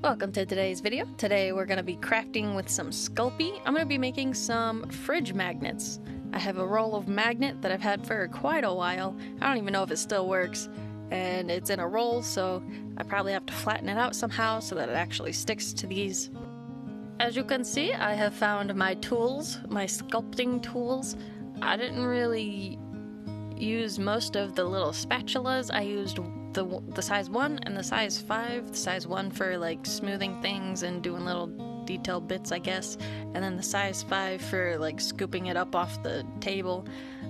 Welcome to today's video. Today we're going to be crafting with some Sculpey. I'm going to be making some fridge magnets. I have a roll of magnet that I've had for quite a while. I don't even know if it still works, and it's in a roll, so I probably have to flatten it out somehow so that it actually sticks to these. As you can see, I have found my tools, my sculpting tools. I didn't really use most of the little spatulas. I used the size 1 and the size 5. The size 1 for like smoothing things and doing little detailed bits, I guess, and then the size 5 for like scooping it up off the table.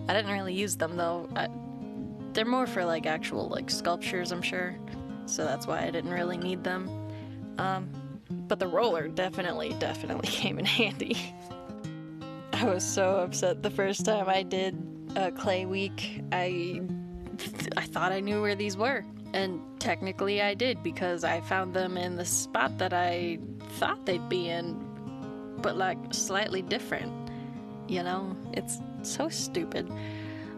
I didn't really use them though. They're more for like actual like sculptures, I'm sure, so that's why I didn't really need them. But the roller definitely came in handy. I was so upset the first time I did a clay week. I thought I knew where these were, and technically I did because I found them in the spot that I thought they'd be in, but like slightly different, you know? It's so stupid.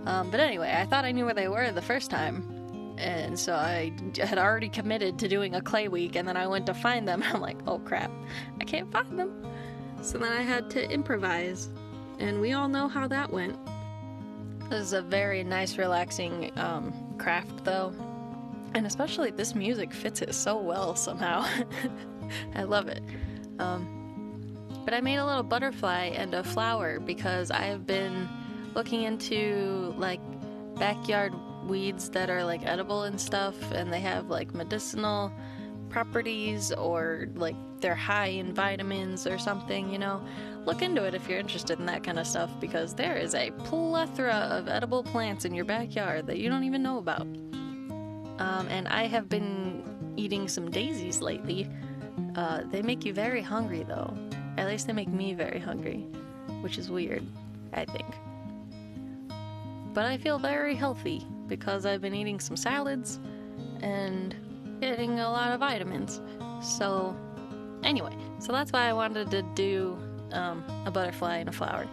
But anyway, I thought I knew where they were the first time, and so I had already committed to doing a clay week, and then I went to find them, and I'm like, oh crap, I can't find them. So then I had to improvise, and we all know how that went. This is a very nice, relaxing craft, though, and especially this music fits it so well somehow. I love it. But I made a little butterfly and a flower because I've been looking into like backyard weeds that are like edible and stuff, and they have like medicinal properties, or like they're high in vitamins or something, you know. Look into it if you're interested in that kind of stuff, because there is a plethora of edible plants in your backyard that you don't even know about. And I have been eating some daisies lately. They make you very hungry though. At least they make me very hungry, which is weird, I think. But I feel very healthy because I've been eating some salads and getting a lot of vitamins. So anyway, so that's why I wanted to do a butterfly and a flower.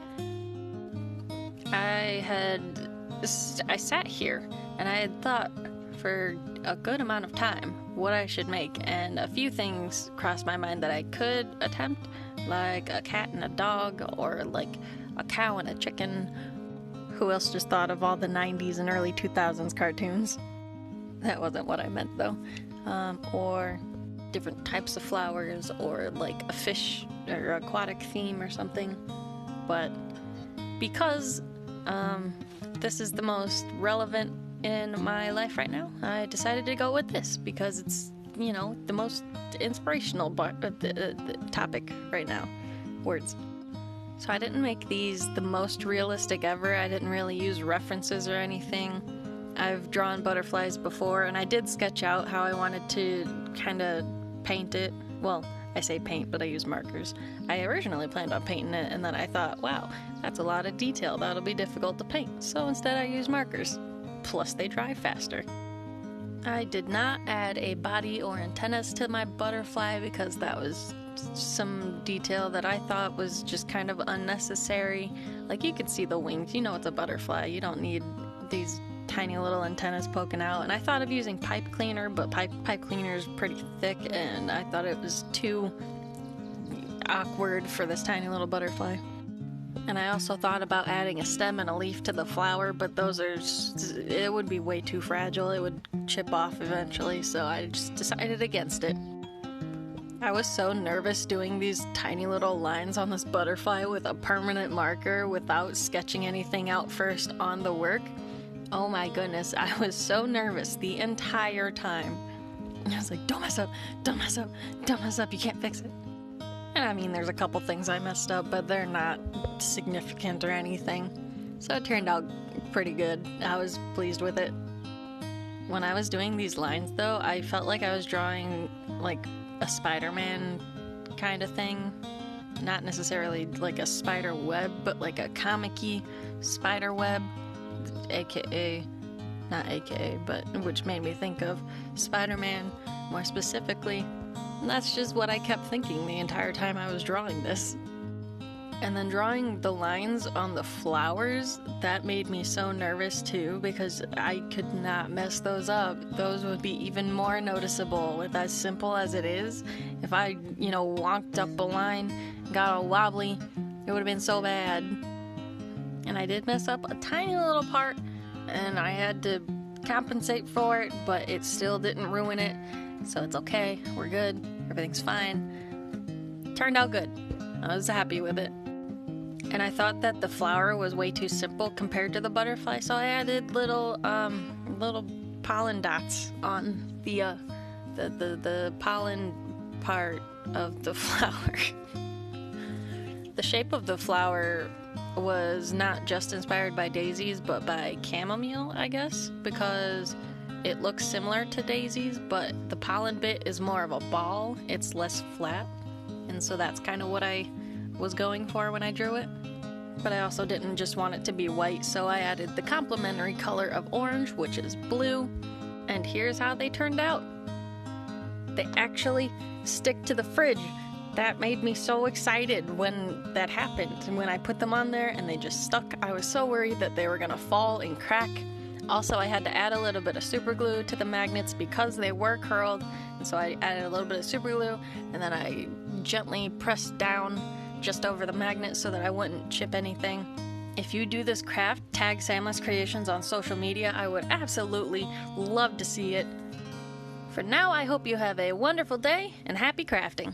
I sat here and I had thought for a good amount of time what I should make, and a few things crossed my mind that I could attempt, like a cat and a dog, or like a cow and a chicken. Who else just thought of all the 90s and early 2000s cartoons? That wasn't what I meant though. Or different types of flowers, or like a fish or aquatic theme or something. But because this is the most relevant in my life right now, I decided to go with this because it's, you know, the most inspirational topic right now. Words. So I didn't make these the most realistic ever. I didn't really use references or anything. I've drawn butterflies before, and I did sketch out how I wanted to kind of paint it. Well, I say paint, but I use markers. I originally planned on painting it, and then I thought, wow, that's a lot of detail. That'll be difficult to paint. So instead I used markers. Plus they dry faster. I did not add a body or antennas to my butterfly because that was some detail that I thought was just kind of unnecessary. Like, you can see the wings, you know it's a butterfly. You don't need these tiny little antennas poking out. And I thought of using pipe cleaner, but pipe cleaner is pretty thick, and I thought it was too awkward for this tiny little butterfly. And I also thought about adding a stem and a leaf to the flower, but it would be way too fragile. It would chip off eventually, so I just decided against it. I was so nervous doing these tiny little lines on this butterfly with a permanent marker without sketching anything out first on the work. Oh my goodness, I was so nervous the entire time. I was like, don't mess up, don't mess up, don't mess up, you can't fix it. And I mean, there's a couple things I messed up, but they're not significant or anything. So it turned out pretty good. I was pleased with it. When I was doing these lines though, I felt like I was drawing like a Spider-Man kind of thing. Not necessarily like a spider web, but like a comic-y spider web. AKA, not AKA, but which made me think of Spider-Man more specifically. And that's just what I kept thinking the entire time I was drawing this. And then drawing the lines on the flowers, that made me so nervous too, because I could not mess those up. Those would be even more noticeable with as simple as it is. If I, wonked up a line, got all wobbly, it would have been so bad. And I did mess up a tiny little part, and I had to compensate for it, but it still didn't ruin it. So it's okay, we're good, everything's fine. Turned out good. I was happy with it. And I thought that the flower was way too simple compared to the butterfly, so I added little pollen dots on the pollen part of the flower. The shape of the flower was not just inspired by daisies, but by chamomile, I guess, because it looks similar to daisies, but the pollen bit is more of a ball. It's less flat, and so that's kind of what I was going for when I drew it. But I also didn't just want it to be white, so I added the complementary color of orange, which is blue. And here's how they turned out. They actually stick to the fridge. That made me so excited when that happened. And when I put them on there and they just stuck, I was so worried that they were gonna fall and crack. Also, I had to add a little bit of super glue to the magnets because they were curled. And so I added a little bit of super glue, and then I gently pressed down just over the magnet so that I wouldn't chip anything. If you do this craft, tag samlescreations on social media. I would absolutely love to see it. For now, I hope you have a wonderful day and happy crafting.